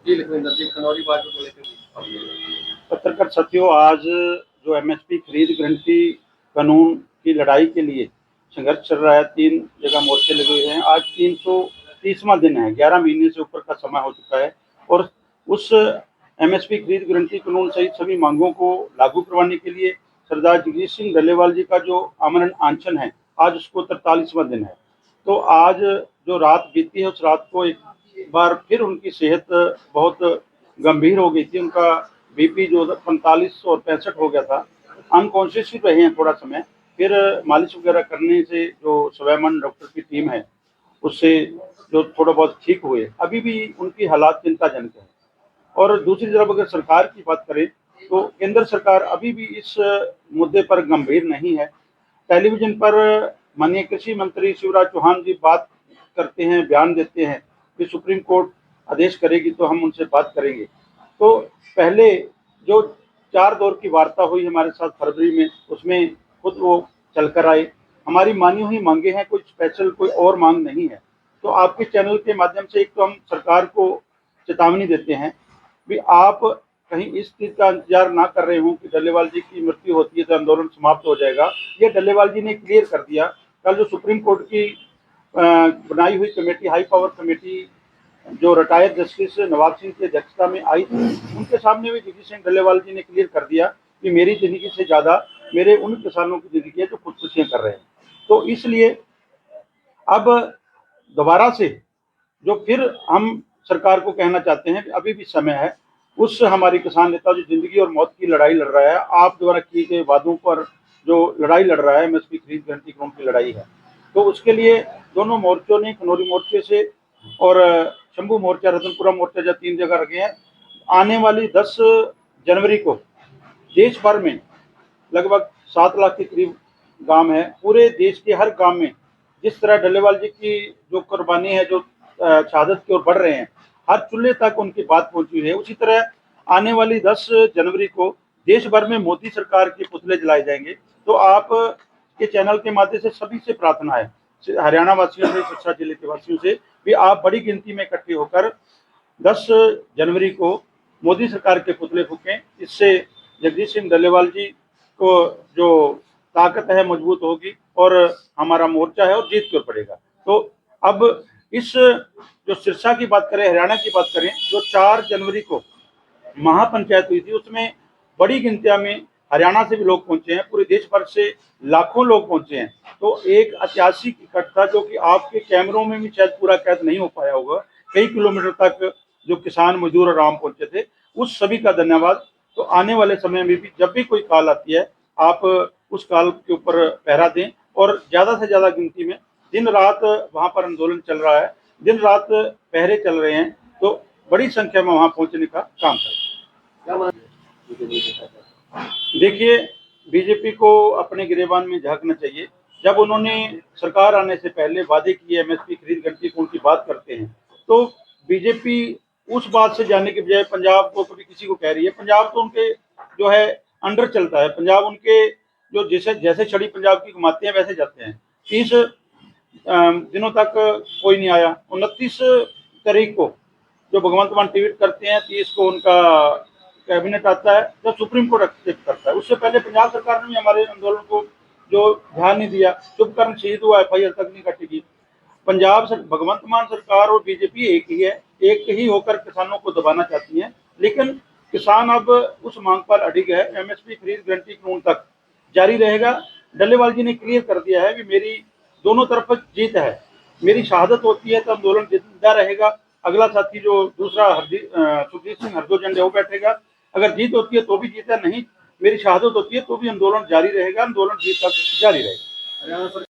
जी लखविंदर जी, खनौरी बाजू को लेकर पत्रकार साथियों, आज जो एमएसपी खरीद गारंटी कानून की लड़ाई के लिए संघर्ष चल रहा है, 3 जगह मोर्चे लगे हुए हैं। आज 330वां दिन है, 11 महीने से ऊपर का समय हो चुका है और उस एमएसपी खरीद गारंटी कानून सहित सभी मांगों को लागू करवाने के लिए सरदार जगजीत सिंह डल्लेवाल जी का जो आमरण अनशन है, आज उसको 43वां दिन है। तो आज जो रात बीती है, उस रात को एक बार फिर उनकी सेहत बहुत गंभीर हो गई थी। उनका बीपी जो 45 और 65 हो गया था। अनकॉन्शियस ही रहे हैं थोड़ा समय, फिर मालिश वगैरह करने से जो स्वाभिमान डॉक्टर की टीम है उससे जो थोड़ा बहुत ठीक हुए। अभी भी उनकी हालात चिंताजनक है। और दूसरी तरफ अगर सरकार की बात करें तो केंद्र सरकार अभी भी इस मुद्दे पर गंभीर नहीं है। टेलीविजन पर माननीय कृषि मंत्री शिवराज चौहान जी बात करते हैं, बयान देते हैं कि सुप्रीम कोर्ट आदेश करेगी तो हम उनसे बात करेंगे। तो पहले जो 4 दौर की वार्ता हुई हमारे साथ फरवरी में, उसमें खुद वो चलकर आए। हमारी मानी हुई मांगे हैं, कोई स्पेशल कोई और मांग नहीं है। तो आपके चैनल के माध्यम से एक तो हम सरकार को चेतावनी देते हैं भी आप कहीं इस चीज का इंतजार ना कर रहे हो कि डल्लेवाल जी की मृत्यु होती है तो आंदोलन समाप्त हो जाएगा। ये डल्लेवाल जी ने क्लियर कर दिया। कल जो सुप्रीम कोर्ट की बनाई हुई कमेटी, हाई पावर कमेटी, जो रिटायर्ड जस्टिस नवाब सिंह की अध्यक्षता में आई थी, उनके सामने भी जगजीत सिंह डल्लेवाल जी ने क्लियर कर दिया कि मेरी जिंदगी से ज्यादा मेरे उन किसानों की जिंदगी है जो खुदकुशियां कर रहे हैं। तो इसलिए अब दोबारा से जो फिर हम सरकार को कहना चाहते हैं कि अभी भी समय है। उस हमारे किसान नेता जो जिंदगी और मौत की लड़ाई लड़ रहा है, आप द्वारा किए गए वादों पर जो लड़ाई लड़ रहा है, एमएसपी खरीद गारंटी कानून की लड़ाई है, तो उसके लिए दोनों मोर्चों ने, खनौरी मोर्चे से और शंभू मोर्चा, रतनपुरा मोर्चा, जो 3 जगह रखे हैं, आने वाली 10 जनवरी को देश भर में लगभग 7 लाख के करीब गांव है, पूरे देश के हर गांव में जिस तरह डल्लेवाल जी की जो कुर्बानी है, जो शहादत की ओर बढ़ रहे हैं, हर चूल्हे तक उनकी बात पहुंची है। उसी तरह आने वाली 10 जनवरी को देश भर में मोदी सरकार के पुतले जलाए जाएंगे। तो आप के चैनल के माध्यम से सभी से प्रार्थना है, हरियाणा वासियों से, सिरसा जिले के वासियों से भी, आप बड़ी गिनती में इकट्ठे होकर 10 जनवरी को मोदी सरकार के पुतले फूकें। इससे जगजीत सिंह डल्लेवाल जी को जो ताकत है मजबूत होगी और हमारा मोर्चा है और जीत कर पड़ेगा। तो अब इस जो सिरसा की बात करें, हरियाणा की बात करें, जो 4 जनवरी को महापंचायत हुई थी, उसमें बड़ी गिनती में हरियाणा से भी लोग पहुंचे हैं, पूरे देश भर से लाखों लोग पहुंचे हैं। तो एक ऐतिहासिक इकट्ठा जो कि आपके कैमरों में भी शायद पूरा कैद नहीं हो पाया होगा, कई किलोमीटर तक जो किसान, मजदूर और आम पहुंचे थे, उस सभी का धन्यवाद। तो आने वाले समय में भी जब भी कोई कॉल आती है, आप उस कॉल के ऊपर पहरा दें और ज्यादा से ज्यादा गिनती में, दिन रात वहां पर आंदोलन चल रहा है, दिन रात पहरे चल रहे हैं, तो बड़ी संख्या में वहां पहुंचने का काम करें। देखिए, बीजेपी को अपने गिरेबान में झांकना चाहिए। जब उन्होंने सरकार आने से पहले वादे किए, एमएसपी खरीद गारंटी कानून की बात करते हैं, तो बीजेपी उस बात से जाने के बजाय पंजाब को कभी किसी को कह रही है। पंजाब तो उनके जो है अंडर चलता है, पंजाब उनके जो जैसे जैसे छड़ी पंजाब की घुमाते हैं वैसे जाते हैं। 30 दिनों तक कोई नहीं आया। 29 तारीख को जो भगवंत मान ट्वीट करते हैं, 30 को उनका कैबिनेट आता है, जब सुप्रीम कोर्ट एक्सेप्ट करता है। उससे पहले पंजाब सरकार ने भी हमारे आंदोलन को जो ध्यान नहीं दिया, शुभकर्ण शहीद हुआ, एफआईआर तक नहीं कटेगी। पंजाब से भगवंत मान सरकार और बीजेपी एक ही है, एक ही होकर किसानों को दबाना चाहती है। लेकिन किसान अब उस मांग पर अडिग है, एमएसपी खरीद गारंटी कानून तक जारी रहेगा। डल्लेवाल जी ने क्लियर कर दिया है कि मेरी दोनों तरफ जीत है, मेरी शहादत होती है तो आंदोलन जिंदा रहेगा। अगला साथी जो दूसरा सुखजीत सिंह हरदो झंडे वो बैठेगा। अगर जीत होती है तो भी जीत है, नहीं मेरी शहादत होती है तो भी आंदोलन जारी रहेगा, आंदोलन जीत तक जारी रहेगा।